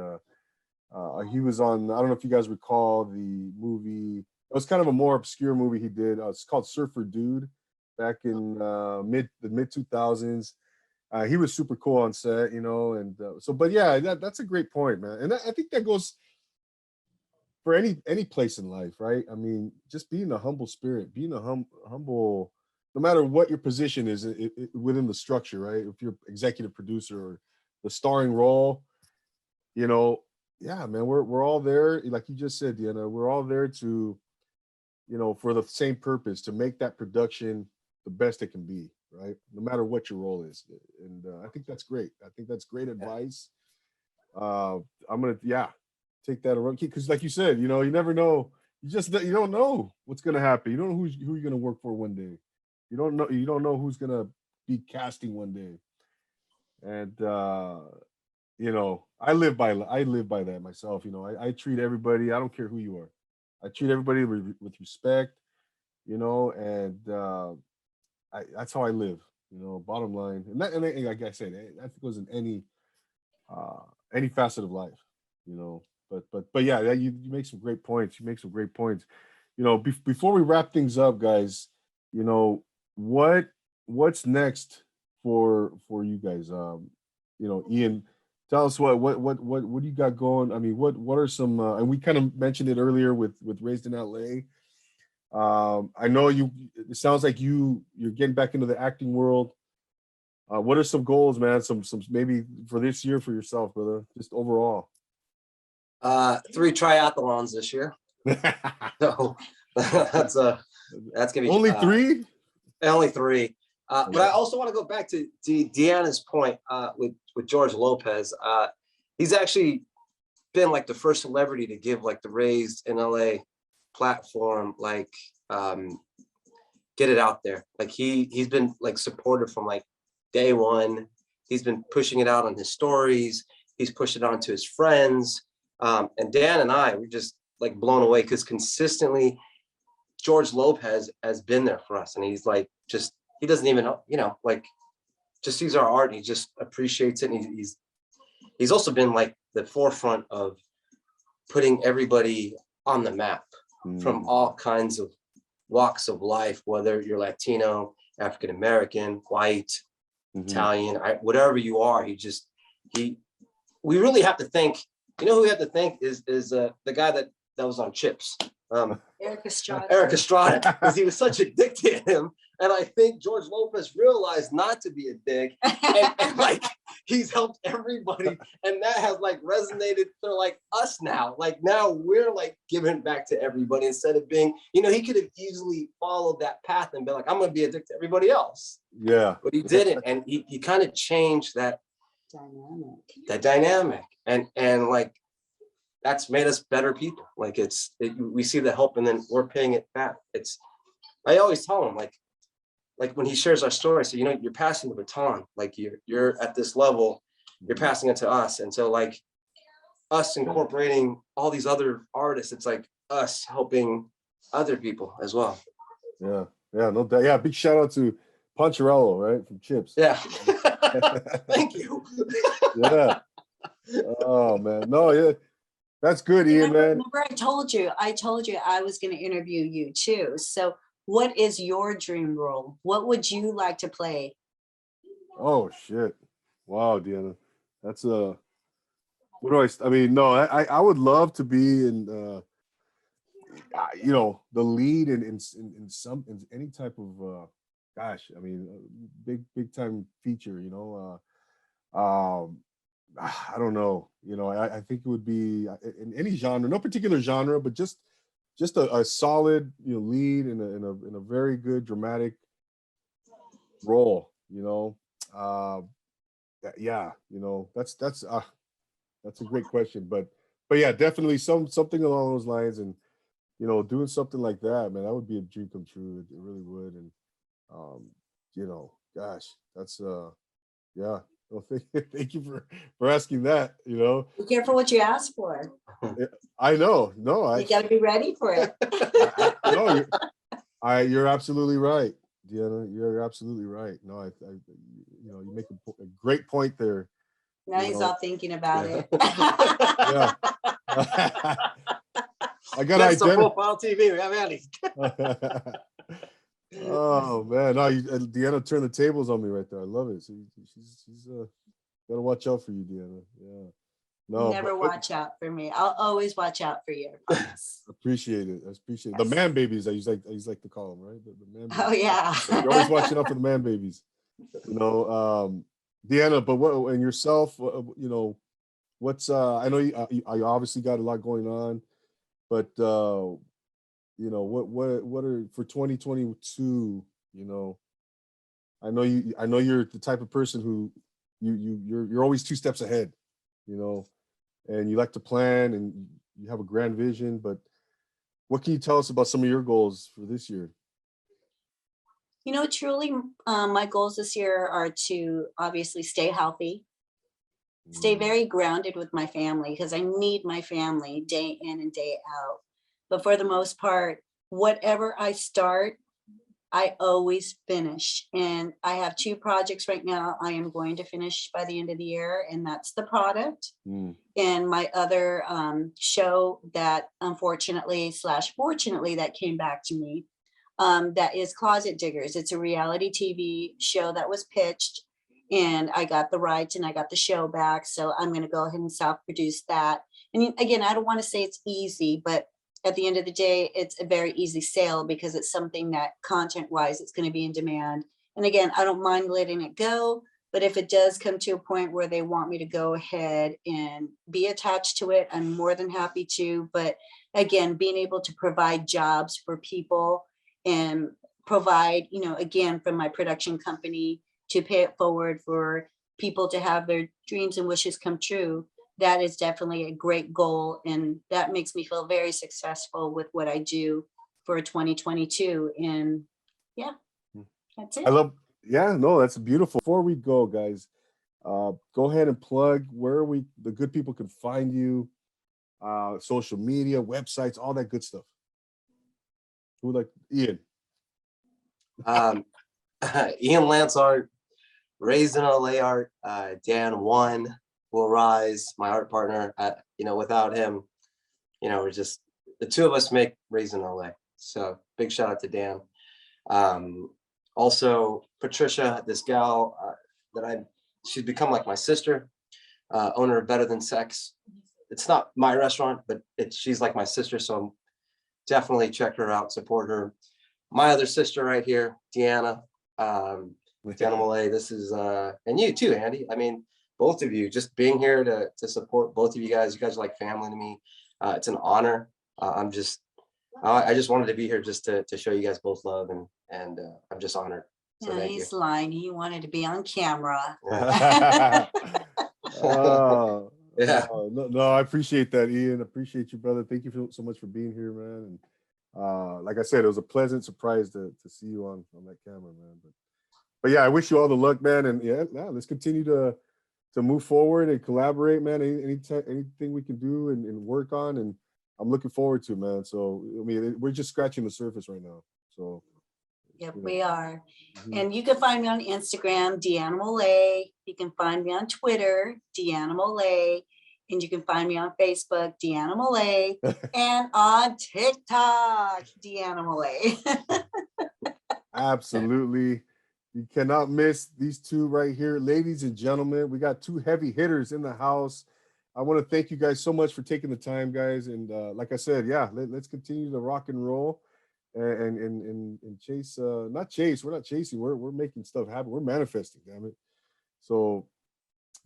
he was on, I don't know if you guys recall the movie. It was kind of a more obscure movie he did. It's called Surfer Dude, back in mid 2000s. He was super cool on set, you know, and but yeah, that's a great point, man. And I think that goes for any place in life, right? I mean, just being a humble spirit, being a humble, no matter what your position is within the structure, right? If you're executive producer or the starring role, you know, yeah, man, we're all there, like you just said, Deana. We're all there to, you know, for the same purpose, to make that production the best it can be, right? No matter what your role is. And I think that's great. I think that's great advice. I'm gonna take that around, because like you said, you know, you never know. You don't know what's gonna happen. You don't know who you're gonna work for one day. You don't know who's gonna be casting one day. And you know, I live by that myself. You know, I treat everybody. I don't care who you are. I treat everybody with respect. You know, and that's how I live. You know, bottom line, and like I said, that goes in any facet of life. You know, but yeah, you make some great points. You make some great points. You know, before we wrap things up, guys, you know, what's next for you guys? You know, Ian, tell us what do you got going? I mean, what are some and we kind of mentioned it earlier with Raised in LA. I know it sounds like you're getting back into the acting world. What are some goals, man? Some maybe for this year for yourself, brother, just overall. 3 triathlons this year. So that's gonna be Only 3? Only 3. But I also want to go back to Deanna's point with George Lopez. He's actually been like the first celebrity to give like the Raised in LA platform, like get it out there. Like he's been like supportive from like day one. He's been pushing it out on his stories. He's pushed it on to his friends. And Dan and I, we're just like blown away because consistently George Lopez has been there for us. And he's like, he doesn't even know, you know, like just sees our art and he just appreciates it. And he's also been like the forefront of putting everybody on the map from all kinds of walks of life, whether you're Latino, African-American, white, Italian, whatever you are. We really have to thank, you know who we have to thank is the guy that was on Chips. Eric Estrada. Eric Estrada, because he was such a dick to him. And I think George Lopez realized not to be a dick. And like, he's helped everybody. And that has like resonated to like us now. Like now we're like giving back to everybody instead of being, you know, he could have easily followed that path and been like, I'm going to be a dick to everybody else. Yeah. But he didn't. And he kind of changed that dynamic. And like, that's made us better people. Like we see the help and then we're paying it back. I always tell him like when he shares our story, so, you know, you're passing the baton, like you're at this level, you're passing it to us. And so like us incorporating all these other artists, it's like us helping other people as well. Yeah. Yeah. No doubt. Yeah. Big shout out to Poncherello, right? From Chips. Yeah. Thank you. Yeah. Oh man. No, yeah. That's good, Ian, man. Remember, I told you I was going to interview you too. So what is your dream role? What would you like to play? Oh shit. Wow, Deanna. That's what do I mean, no, I would love to be in you know, the lead in any type of gosh, I mean, big time feature, you know. I don't know, you know, I think it would be in any genre, no particular genre, but just a solid, you know, lead in a very good dramatic role, you know. Yeah, you know, that's a great question, but yeah, definitely something along those lines, and you know, doing something like that, man, that would be a dream come true. It really would, and you know, gosh, that's yeah. Well, thank you for asking that. You know, Be careful what you ask for. I know. No, you got to be ready for it. No, you're absolutely right, Deanna. You're absolutely right. No, you know, you make a great point there. Now he's all thinking about it. Yeah. I got That's the Profile TV. We have Andy. Oh man, no, Deanna turned the tables on me right there. I love it. She's gotta watch out for you, Deanna. Yeah. No, never watch out for me. I'll always watch out for you. I promise. Appreciate it. The man babies. I used like to call them, right? The man babies. Oh yeah. You're always watching out for the man babies. You know, Deanna. But what and yourself? You know, what's I know you obviously got a lot going on, but you know, what are for 2022, you know, I know you're the type of person who you're always 2 steps ahead, you know, and you like to plan and you have a grand vision, but what can you tell us about some of your goals for this year? Truly, my goals this year are to obviously stay healthy, stay very grounded with my family, because I need my family day in and day out. But for the most part, whatever I start, I always finish. And I have 2 projects right now I am going to finish by the end of the year, and that's the product. And my other show that unfortunately / fortunately that came back to me, that is Closet Diggers. It's a reality TV show that was pitched, and I got the rights and I got the show back. So I'm going to go ahead and self-produce that. And again, I don't want to say it's easy, but at the end of the day, it's a very easy sale because it's something that content-wise, it's going to be in demand. And again, I don't mind letting it go, but if it does come to a point where they want me to go ahead and be attached to it, I'm more than happy to. But again, being able to provide jobs for people and provide, again, from my production company to pay it forward for people to have their dreams and wishes come true. That is definitely a great goal. And that makes me feel very successful with what I do for 2022. And yeah, that's it. That's beautiful. Before we go, guys, go ahead and plug where the good people can find you, social media, websites, all that good stuff. Who would like, Ian? Ian Lantz art, Raised in LA art, Dan One will rise, my art partner. Without him, we're just the 2 of us make Raised in LA. So big shout out to Dan. Also Patricia, this gal she's become like my sister, owner of Better Than Sex. It's not my restaurant, but she's like my sister. So definitely check her out, support her. My other sister right here, Deana Molle. This is, and you too, Andy. I mean, both of you just being here to support both of you guys. You guys are like family to me. It's an honor. I just wanted to be here just to show you guys both love, and I'm just honored. So thank he's you. lying. He wanted to be on camera. Yeah. No, I appreciate that, Ian. Appreciate you, brother. Thank you so much for being here, man. And like I said, it was a pleasant surprise to see you on that camera, man. But yeah, I wish you all the luck, man. And yeah, let's continue to move forward and collaborate, man. Anything we can do and work on, and I'm looking forward to, man. So I mean, we're just scratching the surface right now. So yep, we are. And you can find me on Instagram, Deana Molle. You can find me on Twitter, Deana Molle. And you can find me on Facebook, Deana Molle, and on TikTok, Deana Molle. Absolutely. You cannot miss these 2 right here. Ladies and gentlemen, we got 2 heavy hitters in the house. I want to thank you guys so much for taking the time, guys. And like I said, let's continue to rock and roll and chase, not chase. We're not chasing. We're making stuff happen. We're manifesting, damn it. So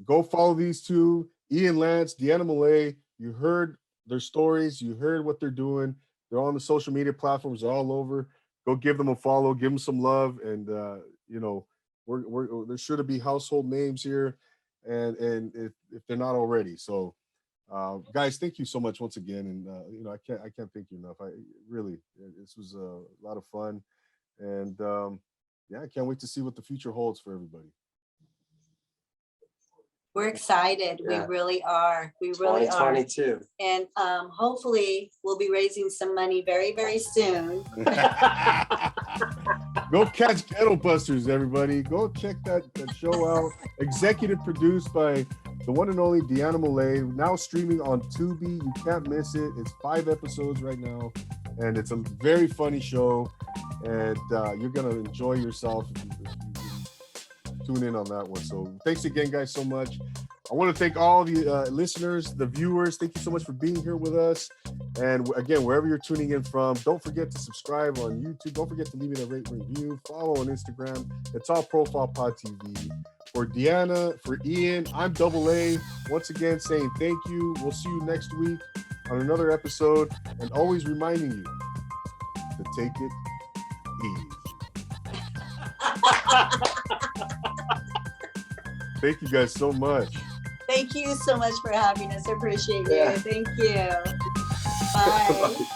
go follow these 2, Ian Lantz, Deana Molle. You heard their stories. You heard what they're doing. They're on the social media platforms. They're all over. Go give them a follow. Give them some love. And, there should be household names here. And if they're not already. So, guys, thank you so much once again. And, I can't thank you enough. This was a lot of fun. And, I can't wait to see what the future holds for everybody. We're excited. Yeah. We really are. We really are. 2022. And hopefully we'll be raising some money very, very soon. Go catch Ghettobusters, everybody. Go check that show out. Executive produced by the one and only Deana Molle. Now streaming on Tubi. You can't miss it. It's 5 episodes right now. And it's a very funny show. And you're going to enjoy yourself if you tune in on that one. So thanks again, guys, so much. I want to thank all the listeners, the viewers. Thank you so much for being here with us. And again, wherever you're tuning in from, don't forget to subscribe on YouTube. Don't forget to leave me a rate review. Follow on Instagram. It's all Profile Pod TV. For Deana, for Ian, I'm Double A. Once again, saying thank you. We'll see you next week on another episode. And always reminding you to take it easy. Thank you guys so much. Thank you so much for having us. I appreciate you. Yeah. Thank you. Bye.